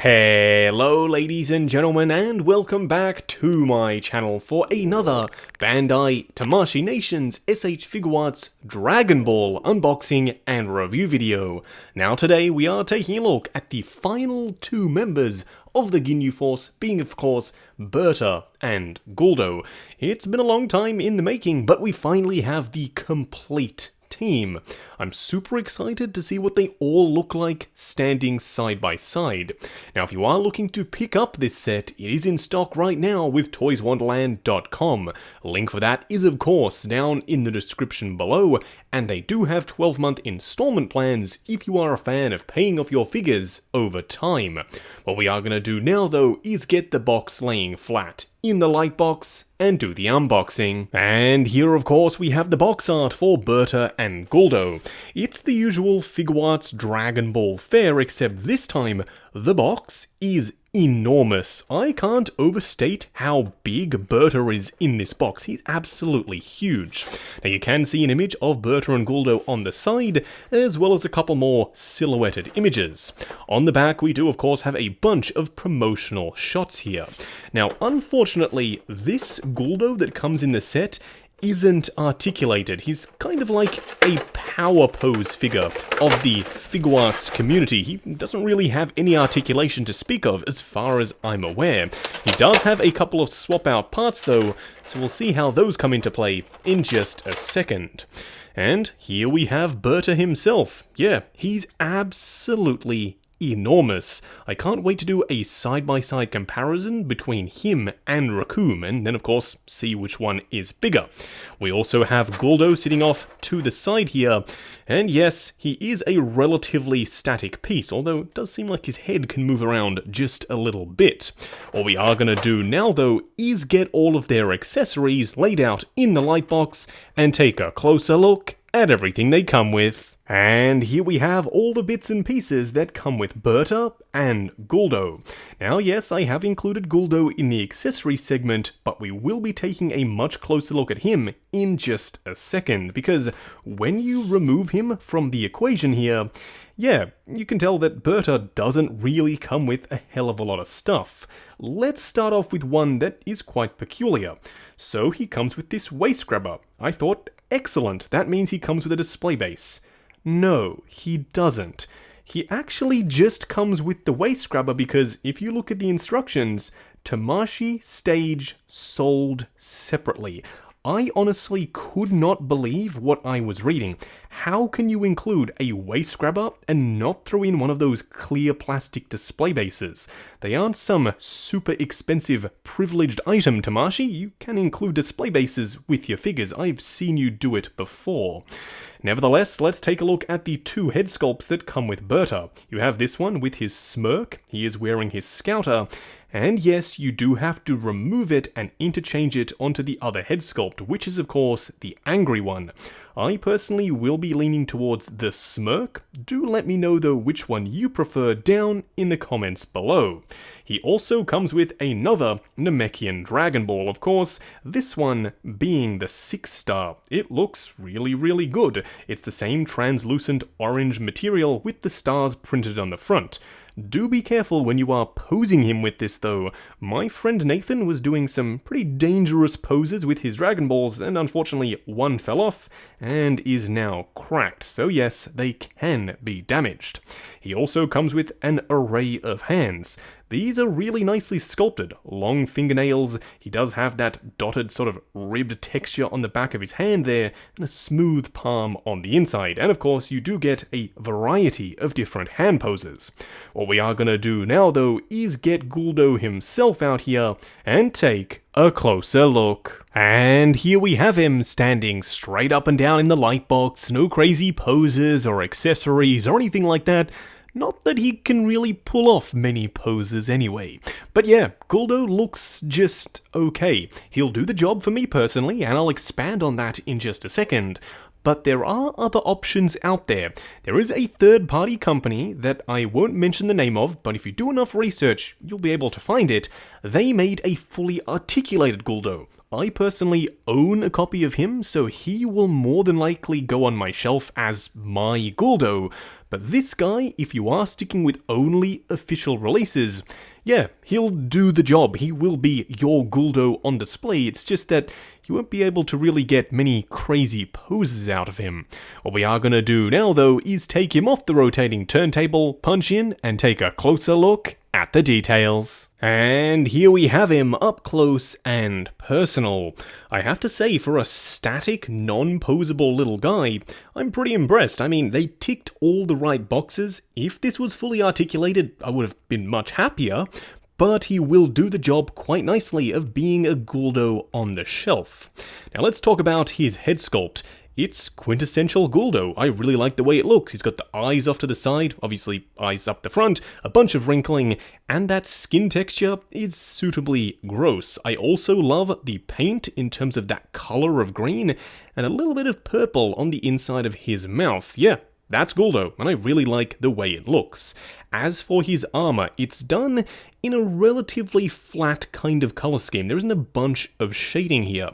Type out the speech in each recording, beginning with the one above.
Hello ladies and gentlemen, and welcome back to my channel for another Bandai Tamashii Nations S.H.Figuarts Dragon Ball unboxing and review video. Now today we are taking a look at the final two members of the Ginyu force, being of course Burter and Guldo. It's been a long time in the making, but we finally have the complete team. I'm super excited to see what they all look like standing side by side. Now if you are looking to pick up this set, it is in stock right now with toyswonderland.com. Link for that is of course down in the description below, and they do have 12-month installment plans if you are a fan of paying off your figures over time. What we are going to do now though is get the box laying flat in the light box and do the unboxing. And here of course we have the box art for Burter and Guldo. It's the usual Figuarts Dragon Ball fare, except this time the box is enormous. I can't overstate how big Burter is in this box. He's absolutely huge. Now you can see an image of Burter and Guldo on the side, as well as a couple more silhouetted images. On the back we do of course have a bunch of promotional shots here. Now unfortunately this Guldo that comes in the set isn't articulated. He's kind of like a power pose figure of the Figuarts community. He doesn't really have any articulation to speak of as far as I'm aware. He does have a couple of swap out parts though, so we'll see how those come into play in just a second. And here we have Burter himself. Yeah, he's absolutely enormous. I can't wait to do a side-by-side comparison between him and Raccoon, and then of course see which one is bigger. We also have Guldo sitting off to the side here, and yes, he is a relatively static piece, although it does seem like his head can move around just a little bit. What we are going to do now though is get all of their accessories laid out in the light box and take a closer look at everything they come with. And here we have all the bits and pieces that come with Burter and Guldo. Now yes, I have included Guldo in the accessory segment, but we will be taking a much closer look at him in just a second, because when you remove him from the equation here, yeah, you can tell that Burter doesn't really come with a hell of a lot of stuff. Let's start off with one that is quite peculiar. So he comes with this waist grabber. I thought, excellent, that means he comes with a display base. No, he doesn't. He actually just comes with the waist grabber because if you look at the instructions, Tamashii stage sold separately. I honestly could not believe what I was reading. How can you include a waist grabber and not throw in one of those clear plastic display bases? They aren't some super expensive privileged item, Tamashii. You can include display bases with your figures. I've seen you do it before. Nevertheless, let's take a look at the two head sculpts that come with Burter. You have this one with his smirk. He is wearing his scouter. And yes, you do have to remove it and interchange it onto the other head sculpt, which is of course the angry one. I personally will be leaning towards the smirk. Do let me know though which one you prefer down in the comments below. He also comes with another Namekian Dragon Ball, of course, this one being the 6-star. It looks really good. It's the same translucent orange material with the stars printed on the front. Do be careful when you are posing him with this though. My friend Nathan was doing some pretty dangerous poses with his Dragon Balls, and unfortunately one fell off and is now cracked, so yes, they can be damaged. He also comes with an array of hands. These are really nicely sculpted, long fingernails. He does have that dotted sort of ribbed texture on the back of his hand there, and a smooth palm on the inside. And of course, you do get a variety of different hand poses. What we are going to do now though is get Guldo himself out here and take a closer look. And here we have him standing straight up and down in the light box, no crazy poses or accessories or anything like that. Not that he can really pull off many poses anyway. But yeah, Guldo looks just okay. He'll do the job for me personally, and I'll expand on that in just a second. But there are other options out there. There is a third-party company that I won't mention the name of, but if you do enough research, you'll be able to find it. They made a fully articulated Guldo. I personally own a copy of him, so he will more than likely go on my shelf as my Guldo. But this guy, if you are sticking with only official releases, yeah, he'll do the job. He will be your Guldo on display. It's just that you won't be able to really get many crazy poses out of him. What we are going to do now, though, is take him off the rotating turntable, punch in, and take a closer look at the details. And here we have him up close and personal. I have to say, for a static, non-posable little guy, I'm pretty impressed. I mean, they ticked all the right boxes. If this was fully articulated, I would have been much happier, but he will do the job quite nicely of being a Guldo on the shelf. Now let's talk about his head sculpt. It's quintessential Guldo. I really like the way it looks. He's got the eyes off to the side, obviously eyes up the front, a bunch of wrinkling, and that skin texture is suitably gross. I also love the paint in terms of that color of green, and a little bit of purple on the inside of his mouth. Yeah, that's Guldo, and I really like the way it looks. As for his armor, it's done in a relatively flat kind of color scheme. There isn't a bunch of shading here.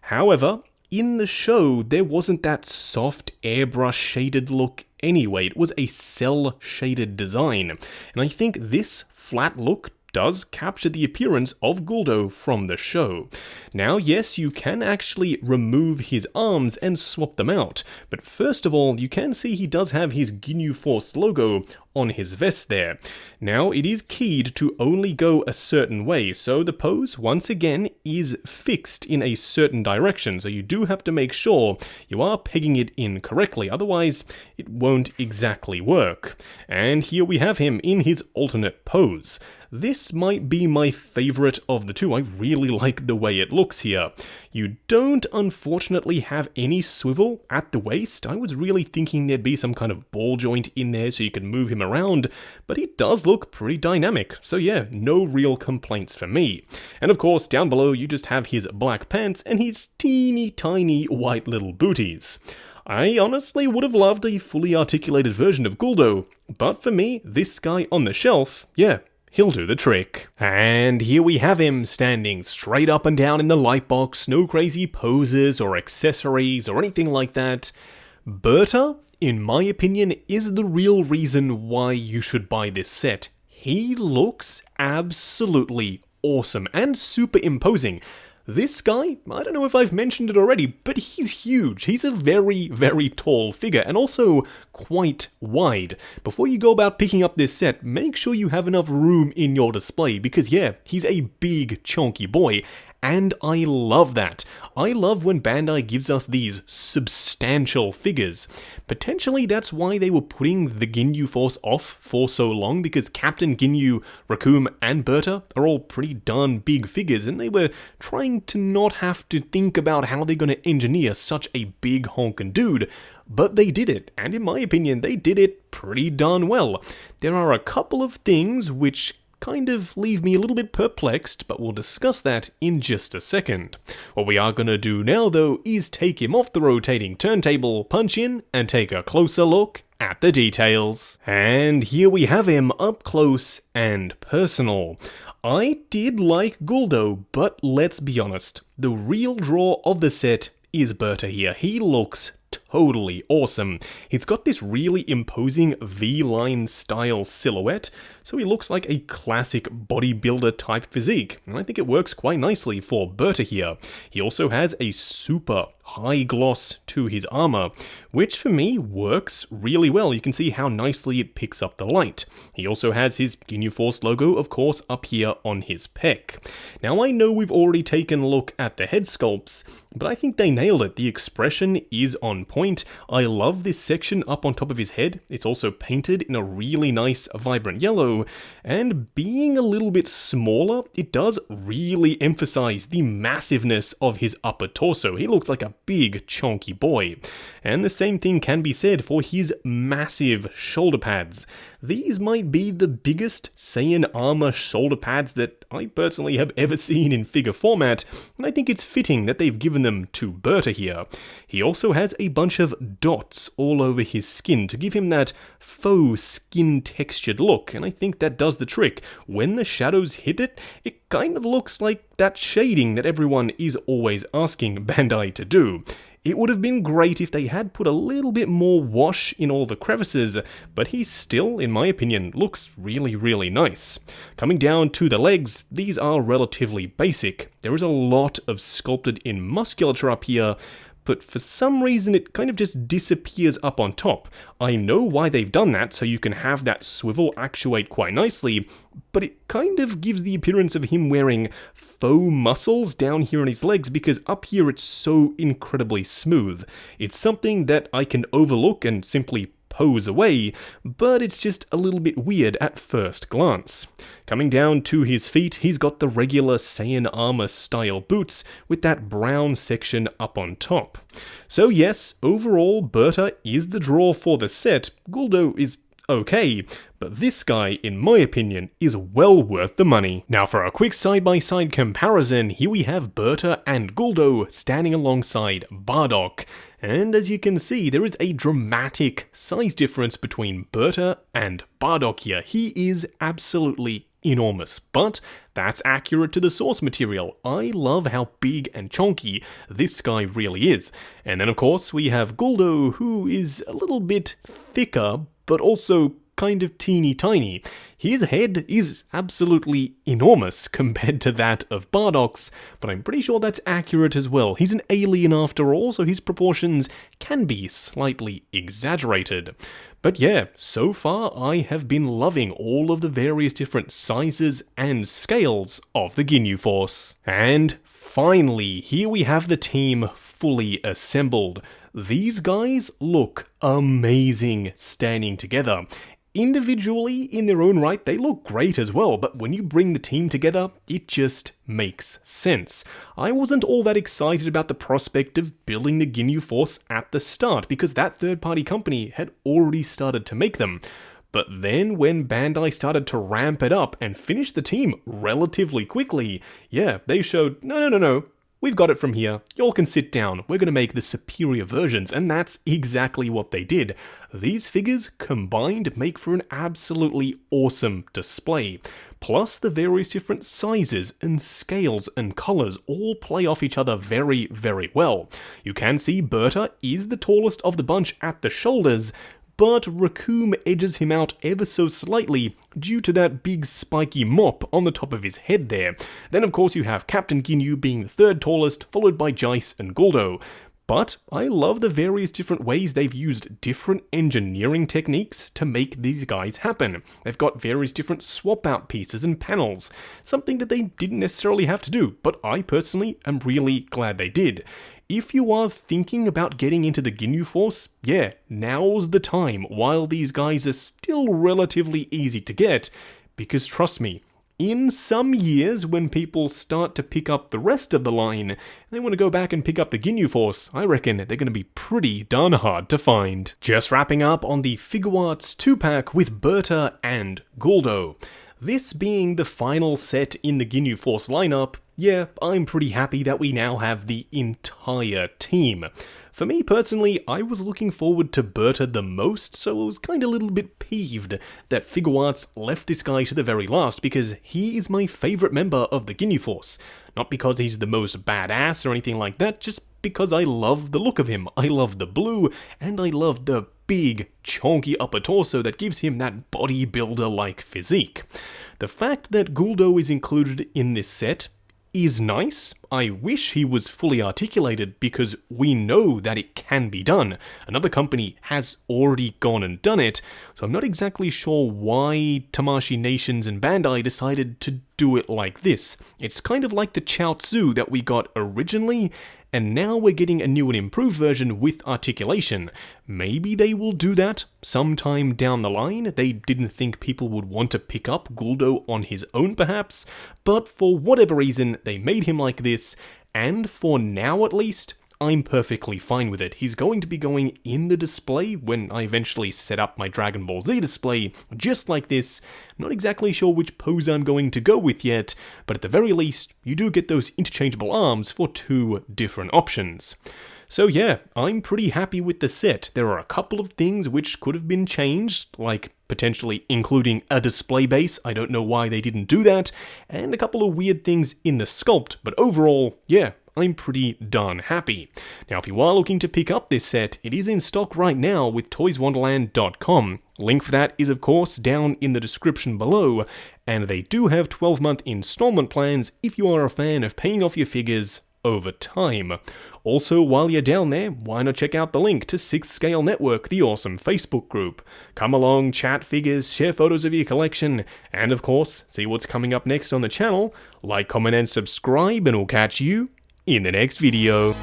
However, in the show, there wasn't that soft airbrush shaded look anyway. It was a cell shaded design. And I think this flat look does capture the appearance of Guldo from the show. Now, yes, you can actually remove his arms and swap them out, but first of all, you can see he does have his Ginyu Force logo on his vest there. Now, it is keyed to only go a certain way, so the pose, once again, is fixed in a certain direction, so you do have to make sure you are pegging it in correctly, otherwise it won't exactly work. And here we have him in his alternate pose. This might be my favorite of the two. I really like the way it looks here. You don't, unfortunately, have any swivel at the waist. I was really thinking there'd be some kind of ball joint in there so you could move him around, but he does look pretty dynamic. So yeah, no real complaints for me. And of course, down below, you just have his black pants and his teeny tiny white little booties. I honestly would have loved a fully articulated version of Guldo, but for me, this guy on the shelf, yeah, he'll do the trick. And here we have him standing straight up and down in the light box, no crazy poses or accessories or anything like that. Burter, in my opinion, is the real reason why you should buy this set. He looks absolutely awesome and super imposing. This guy, I don't know if I've mentioned it already, but he's huge. He's a very, very tall figure and also quite wide. Before you go about picking up this set, make sure you have enough room in your display because yeah, he's a big, chunky boy. And I love that. I love when Bandai gives us these substantial figures. Potentially that's why they were putting the Ginyu Force off for so long, because Captain Ginyu, Raccoon, and Burter are all pretty darn big figures, and they were trying to not have to think about how they're going to engineer such a big honkin' dude. But they did it, and in my opinion, they did it pretty darn well. There are a couple of things which kind of leave me a little bit perplexed, but we'll discuss that in just a second. What we are going to do now, though, is take him off the rotating turntable, punch in, and take a closer look at the details. And here we have him up close and personal. I did like Guldo, but let's be honest, the real draw of the set is Burter here. He looks totally awesome. He's got this really imposing V-line style silhouette, so he looks like a classic bodybuilder type physique, and I think it works quite nicely for Burter here. He also has a super high gloss to his armor, which for me works really well. You can see how nicely it picks up the light. He also has his Ginyu Force logo, of course, up here on his pec. Now I know we've already taken a look at the head sculpts, but I think they nailed it. The expression is on point. I love this section up on top of his head. It's also painted in a really nice vibrant yellow, and being a little bit smaller, it does really emphasize the massiveness of his upper torso. He looks like a big chunky boy. And the same thing can be said for his massive shoulder pads. these might be the biggest Saiyan armor shoulder pads that I personally have ever seen in figure format, and I think it's fitting that they've given them to Burter here. He also has a bunch of dots all over his skin to give him that faux skin textured look, and I think that does the trick. When the shadows hit it, it kind of looks like that shading that everyone is always asking Bandai to do. It would have been great if they had put a little bit more wash in all the crevices, but he still, in my opinion, looks really nice. Coming down to the legs, these are relatively basic. There is a lot of sculpted in musculature up here, but for some reason it kind of just disappears up on top. I know why they've done that, so you can have that swivel actuate quite nicely, but it kind of gives the appearance of him wearing faux muscles down here on his legs, because up here it's so incredibly smooth. It's something that I can overlook and simply pose away, but it's just a little bit weird at first glance. Coming down to his feet, he's got the regular Saiyan armor style boots with that brown section up on top. So yes, overall, Burter is the draw for the set. Guldo is okay, but this guy, in my opinion, is well worth the money. Now for a quick side-by-side comparison, here we have Burter and Guldo standing alongside Bardock. And as you can see, there is a dramatic size difference between Burter and Bardock here. He is absolutely enormous, but that's accurate to the source material. I love how big and chonky this guy really is. And then of course we have Guldo, who is a little bit thicker, but also kind of teeny tiny. His head is absolutely enormous compared to that of Bardock's, but I'm pretty sure that's accurate as well. He's an alien after all, so his proportions can be slightly exaggerated. But yeah, so far I have been loving all of the various different sizes and scales of the Ginyu Force. And finally, here we have the team fully assembled. These guys look amazing standing together. Individually, in their own right, they look great as well, but when you bring the team together, it just makes sense. I wasn't all that excited about the prospect of building the Ginyu Force at the start, because that third-party company had already started to make them. But then when Bandai started to ramp it up and finish the team relatively quickly, yeah, they showed, no. We've got it from here, y'all can sit down, we're going to make the superior versions, and that's exactly what they did. These figures combined make for an absolutely awesome display. Plus the various different sizes and scales and colours all play off each other very well. You can see Burter is the tallest of the bunch at the shoulders, but Raccoon edges him out ever so slightly due to that big spiky mop on the top of his head there. Then of course you have Captain Ginyu being the third tallest, followed by Jice and Guldo. But I love the various different ways they've used different engineering techniques to make these guys happen. They've got various different swap out pieces and panels, something that they didn't necessarily have to do, but I personally am really glad they did. If you are thinking about getting into the Ginyu Force, yeah, now's the time while these guys are still relatively easy to get, because trust me, in some years when people start to pick up the rest of the line, and they want to go back and pick up the Ginyu Force, I reckon they're going to be pretty darn hard to find. Just wrapping up on the Figuarts 2-pack with Burter and Guldo. This being the final set in the Ginyu Force lineup, yeah, I'm pretty happy that we now have the entire team. For me personally, I was looking forward to Burter the most, so I was kind of a little bit peeved that Figuarts left this guy to the very last, because he is my favourite member of the Ginyu Force. Not because he's the most badass or anything like that, just because I love the look of him. I love the blue, and I love the big, chonky upper torso that gives him that bodybuilder-like physique. The fact that Guldo is included in this set is nice. I wish he was fully articulated, because we know that it can be done. Another company has already gone and done it, so I'm not exactly sure why Tamashii Nations and Bandai decided to do it like this. It's kind of like the Chaozu that we got originally, and now we're getting a new and improved version with articulation. Maybe they will do that sometime down the line. They didn't think people would want to pick up Guldo on his own perhaps, but for whatever reason they made him like this, and for now at least, I'm perfectly fine with it. He's going to be going in the display when I eventually set up my Dragon Ball Z display, just like this. I'm not exactly sure which pose I'm going to go with yet, but at the very least, you do get those interchangeable arms for 2 different options. So yeah, I'm pretty happy with the set. There are a couple of things which could have been changed, like potentially including a display base. I don't know why they didn't do that, and a couple of weird things in the sculpt, but overall, yeah, I'm pretty darn happy. Now, if you are looking to pick up this set, it is in stock right now with toyswonderland.com. Link for that is, of course, down in the description below, and they do have 12-month installment plans if you are a fan of paying off your figures over time. Also, while you're down there, why not check out the link to 6th Scale Network, the awesome Facebook group. Come along, chat figures, share photos of your collection, and of course, see what's coming up next on the channel. Like, comment, and subscribe, and we'll catch you in the next video.